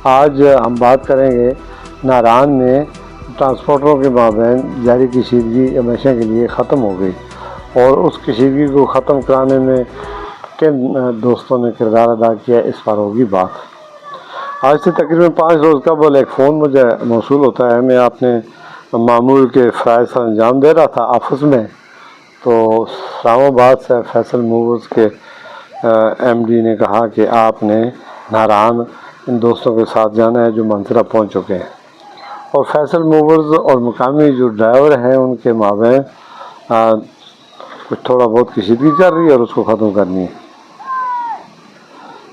آج ہم بات کریں گے ناران میں ٹرانسپورٹروں کے مابین جاری کشیدگی ہمیشہ کے لیے ختم ہو گئی، اور اس کشیدگی کو ختم کرانے میں کن دوستوں نے کردار ادا کیا، اس پر ہوگی بات۔ آج سے تقریباً 5 روز قبل ایک فون مجھے موصول ہوتا ہے، میں اپنے معمول کے فرائض کا انجام دے رہا تھا آفس میں، تو اسلام آباد سے فیصل موورز کے ایم ڈی نے کہا کہ آپ نے ناران ان دوستوں کے ساتھ جانا ہے جو منصرہ پہنچ چکے ہیں، اور فیصل موورز اور مقامی جو ڈرائیور ہیں ان کے مابین کچھ تھوڑا بہت کشیدگی چل رہی ہے اور اس کو ختم کرنی ہے۔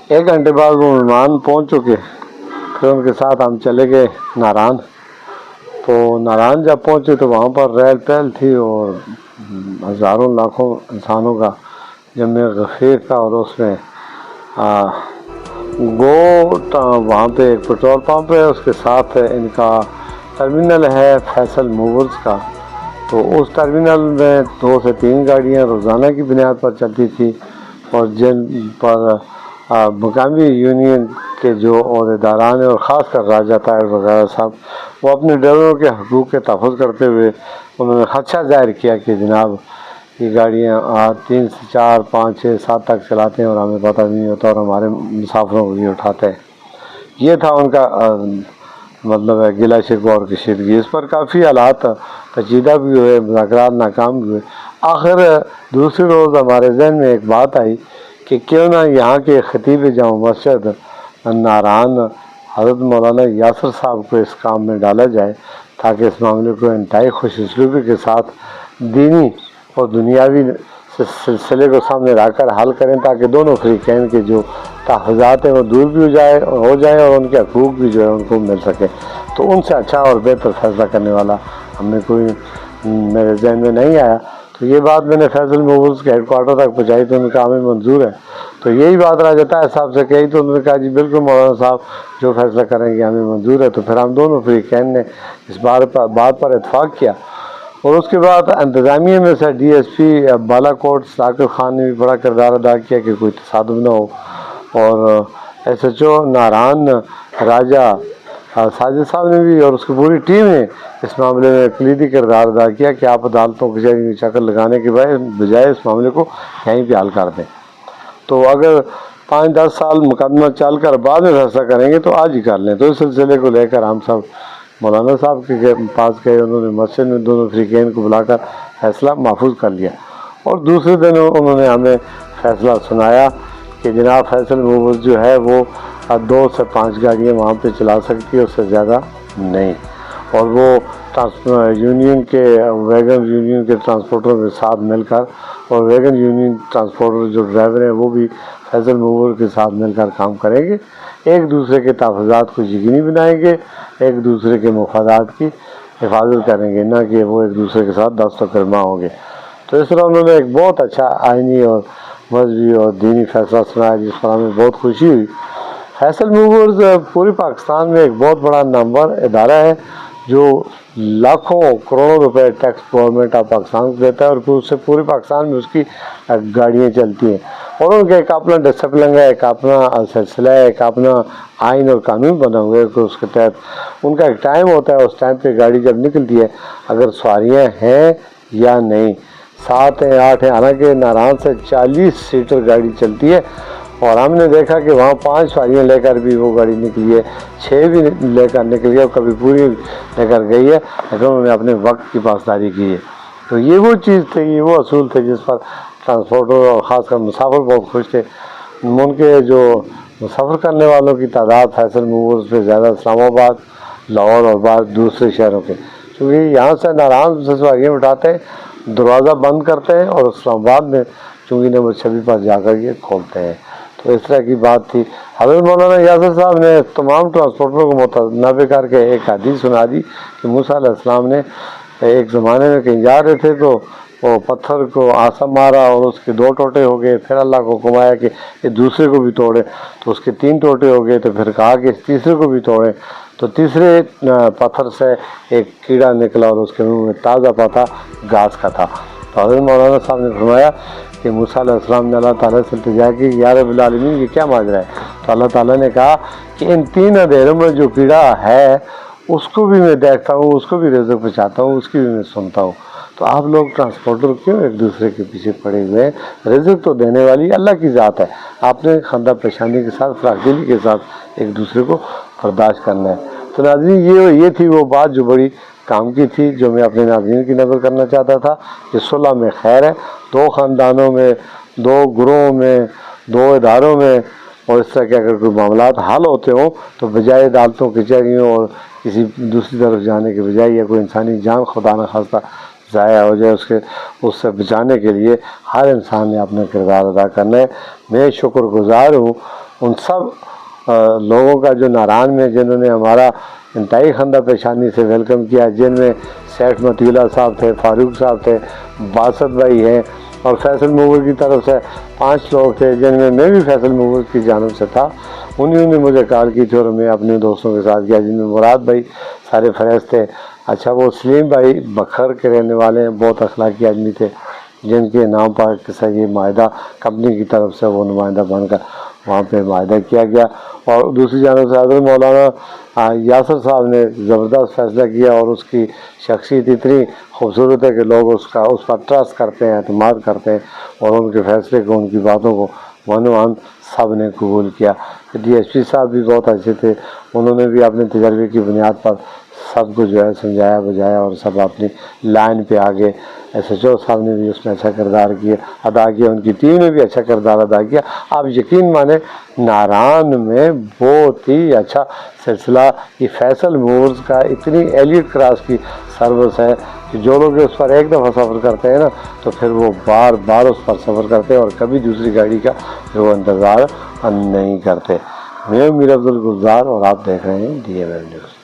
1 گھنٹے بعد وہ مہمان پہنچ چکے، پھر ان کے ساتھ ہم چلے گئے ناران۔ تو ناران جب پہنچے تو وہاں پر ریل پہل تھی اور ہزاروں لاکھوں انسانوں کا جمع غفیر تھا، اور اس میں وہاں پہ ایک پیٹرول پمپ ہے، اس کے ساتھ ان کا ٹرمینل ہے فیصل موورز کا۔ تو اس ٹرمینل میں 2 سے 3 گاڑیاں روزانہ کی بنیاد پر چلتی تھی، اور جن پر مقامی یونین کے جو عہدیداران ہیں اور خاص کر راجہ طاہر وغیرہ صاحب، وہ اپنے ڈرائیوروں کے حقوق کے تحفظ کرتے ہوئے انہوں نے خدشہ ظاہر کیا کہ جناب یہ گاڑیاں 3 سے 4 5 6 7 تک چلاتے ہیں اور ہمیں پتہ نہیں ہوتا، اور ہمارے مسافروں کو بھی اٹھاتے ہیں۔ یہ تھا ان کا مطلب ہے گلہ شکوہ اور کشیدگی۔ اس پر کافی حالات پیچیدہ بھی ہوئے، مذاکرات ناکام بھی ہوئے۔ آخر دوسرے روز ہمارے ذہن میں ایک بات آئی کہ کیوں نہ یہاں کے خطیب جامع مسجد ناران حضرت مولانا یاسر صاحب کو اس کام میں ڈالا جائے، تاکہ اس معاملے کو انتہائی خوش اسلوبی کے ساتھ دینی اور دنیاوی سلسلے کو سامنے رکھ کر حل کریں، تاکہ دونوں فریقین کے جو تحفظات ہیں وہ دور بھی ہو جائیں اور ان کے حقوق بھی جو ہے ان کو مل سکے۔ تو ان سے اچھا اور بہتر فیصلہ کرنے والا ہمیں کوئی میرے ذہن میں نہیں آیا۔ تو یہ بات میں نے فیصل موورز کے ہیڈ کوارٹر تک پہنچائی، تو ان کا ہمیں منظور ہے۔ تو یہی بات راجہ طاہر صاحب سے کہی، تو انہوں نے کہا جی بالکل مولانا صاحب جو فیصلہ کریں گے ہمیں منظور ہے۔ تو پھر ہم دونوں فریقین نے اس بات پر اتفاق کیا، اور اس کے بعد انتظامیہ میں سے ڈی ایس پی بالا کوٹ ثاقب خان نے بھی بڑا کردار ادا کیا کہ کوئی تصادم نہ ہو، اور ایس ایچ او ناران راجہ ساجد صاحب نے بھی اور اس کی پوری ٹیم نے اس معاملے میں کلیدی کردار ادا کیا کہ آپ عدالتوں کچہری میں چکر لگانے کے بجائے اس معاملے کو یہیں پہ حل کر دیں۔ تو اگر 5-10 سال مقدمہ چل کر بعد میں فیصلہ کریں گے تو آج ہی کر لیں۔ تو اس سلسلے کو لے کر ہم سب مولانا صاحب کے پاس گئے، انہوں نے مسجد میں دونوں فریقین کو بلا کر فیصلہ محفوظ کر لیا، اور دوسرے دن انہوں نے ہمیں فیصلہ سنایا کہ جناب فیصل موورز جو ہے وہ 2 سے 5 گاڑیاں وہاں پہ چلا سکتی ہے، اس سے زیادہ نہیں، اور وہ یونین کے ویگن یونین کے ٹرانسپورٹروں کے ساتھ مل کر، اور ویگن یونین ٹرانسپورٹر جو ڈرائیور ہیں وہ بھی فیصل موور کے ساتھ مل کر کام کریں گے، ایک دوسرے کے تحفظات کو یقینی بنائیں گے، ایک دوسرے کے مفادات کی حفاظت کریں گے، نہ کہ وہ ایک دوسرے کے ساتھ دست و گرما ہوں گے۔ تو اس طرح انہوں نے ایک بہت اچھا آئینی اور مذہبی اور دینی فیصلہ سنایا، جس پر ہمیں بہت خوشی ہوئی۔ فیصل موورز پورے پاکستان میں ایک بہت بڑا نامور ادارہ ہے جو لاکھوں کروڑوں روپے ٹیکس گورنمنٹ آف پاکستان کو دیتا ہے، اور پھر اس سے پورے پاکستان میں اس کی گاڑیاں چلتی ہیں، اور ان کا ایک اپنا ڈسپلن ہے، ایک اپنا سلسلہ ہے، ایک اپنا آئین اور قانون بنا ہوا ہے کہ اس کے تحت ان کا ایک ٹائم ہوتا ہے، اس ٹائم پہ گاڑی جب نکلتی ہے اگر سواریاں ہیں یا نہیں، 7 ہیں 8 ہیں، حالانکہ ناران سے 40 سیٹر گاڑی چلتی ہے، اور ہم نے دیکھا کہ وہاں 5 سواریاں لے کر بھی وہ گاڑی نکلی ہے، 6 بھی لے کر نکلی ہے، اور کبھی پوری لے کر گئی ہے، لیکن انہوں نے اپنے وقت کی پاسداری کی ہے۔ تو یہ وہ چیز تھی، یہ وہ اصول تھے جس پر ٹرانسپورٹر اور خاص کر مسافر بہت خوش تھے۔ ان کے جو سفر کرنے والوں کی تعداد فیصل موورز پہ زیادہ اسلام آباد، لاہور اور بعض دوسرے شہروں کے، کیونکہ یہاں سے ناران سے سواریاں اٹھاتے ہیں، دروازہ بند کرتے ہیں، اور اسلام آباد میں چونکہ نمبر 26 پر جا کر یہ کھولتے ہیں۔ تو اس طرح کی بات تھی۔ حضرت مولانا یاسر صاحب نے تمام ٹرانسپورٹروں کو متنبہ کر کے ایک حدیث سنا دی کہ موسیٰ علیہ السلام نے ایک زمانے میں کہیں جا رہے تھے تو وہ پتھر کو آسا مارا اور اس کے 2 ٹوٹے ہو گئے، پھر اللہ کو حکم آیا کہ یہ دوسرے کو بھی توڑے، تو اس کے 3 ٹوٹے ہو گئے، تو پھر کہا کہ اس تیسرے کو بھی توڑے، تو تیسرے پتھر سے ایک کیڑا نکلا اور اس کے منہ میں تازہ پتا گھاس کا تھا۔ تو حضرت مولانا صاحب نے فرمایا کہ کہ موسیٰ علیہ السلام نے اللہ تعالیٰ سے التجا کی یا رب العالمین یہ کیا ماجرا ہے؟ تو اللہ تعالیٰ نے کہا کہ ان 3 اندھیروں میں جو کیڑا ہے اس کو بھی میں دیکھتا ہوں، اس کو بھی رزق پہنچاتا ہوں، اس کی بھی میں سنتا ہوں۔ تو آپ لوگ ٹرانسپورٹر کیوں ایک دوسرے کے پیچھے پڑے ہوئے ہیں؟ رزق تو دینے والی اللہ کی ذات ہے، آپ نے خندہ پریشانی کے ساتھ، فراق دلی کے ساتھ ایک دوسرے کو برداشت کرنا ہے۔ تو ناظرین یہ تھی وہ بات جو بڑی کام کی تھی، جو میں اپنے ناظرین کی نظر کرنا چاہتا تھا کہ صلح میں خیر ہے، 2 خاندانوں میں، 2 گروہوں میں، 2 اداروں میں، اور اس طرح کے اگر کوئی معاملات حل ہوتے ہوں تو بجائے عدالتوں کچہریوں اور کسی دوسری طرف جانے کے بجائے، یا کوئی انسانی جان خدا نہ خواستہ ضائع ہو جائے، اس سے بچانے کے لیے ہر انسان نے اپنا کردار ادا کرنا ہے۔ میں شکر گزار ہوں ان سب لوگوں کا جو ناران میں، جنہوں نے ہمارا انتہائی خندہ پیشانی سے ویلکم کیا، جن میں سیٹھ متی اللہ صاحب تھے، فاروق صاحب تھے، باسط بھائی ہیں، اور فیصل موور کی طرف سے 5 لوگ تھے، جن میں بھی فیصل موور کی جانب سے تھا۔ انہوں نے مجھے کال کی تھی اور میں اپنے دوستوں کے ساتھ کیا، جن میں مراد بھائی سارے فریض تھے۔ اچھا، وہ سلیم بھائی بکھر کے رہنے والے ہیں، بہت اخلاقی آدمی تھے، جن کے نام پر یہ معاہدہ کمپنی کی طرف سے وہ نمائندہ بن کر وہاں پہ معاہدہ کیا گیا۔ اور دوسری جانب سے حضرت مولانا یاسر صاحب نے زبردست فیصلہ کیا، اور اس کی شخصیت اتنی خوبصورت ہے کہ لوگ اس پر ٹرسٹ کرتے ہیں، اعتماد کرتے ہیں، اور ان کے فیصلے کو، ان کی باتوں کو ون سب نے قبول کیا۔ ڈی ایس پی صاحب بھی بہت اچھے تھے، انہوں نے بھی اپنے تجربے کی بنیاد پر سب کو جو ہے سمجھایا بجایا، اور سب اپنی لائن پہ آگے۔ ایس ایچ او صاحب نے بھی اس میں اچھا کردار ادا کیا، ان کی ٹیم نے بھی اچھا کردار ادا کیا۔ آپ یقین مانیں ناران میں بہت ہی اچھا سلسلہ، یہ فیصل موورز کا اتنی ایلیٹ کلاس کی سروس ہے کہ جو لوگ اس پر ایک دفعہ سفر کرتے ہیں نا، تو پھر وہ بار بار اس پر سفر کرتے ہیں، اور کبھی دوسری گاڑی کا وہ انتظار نہیں کرتے۔ میں میر عبدالگزار، اور آپ دیکھ رہے ہیں DMM نیوز۔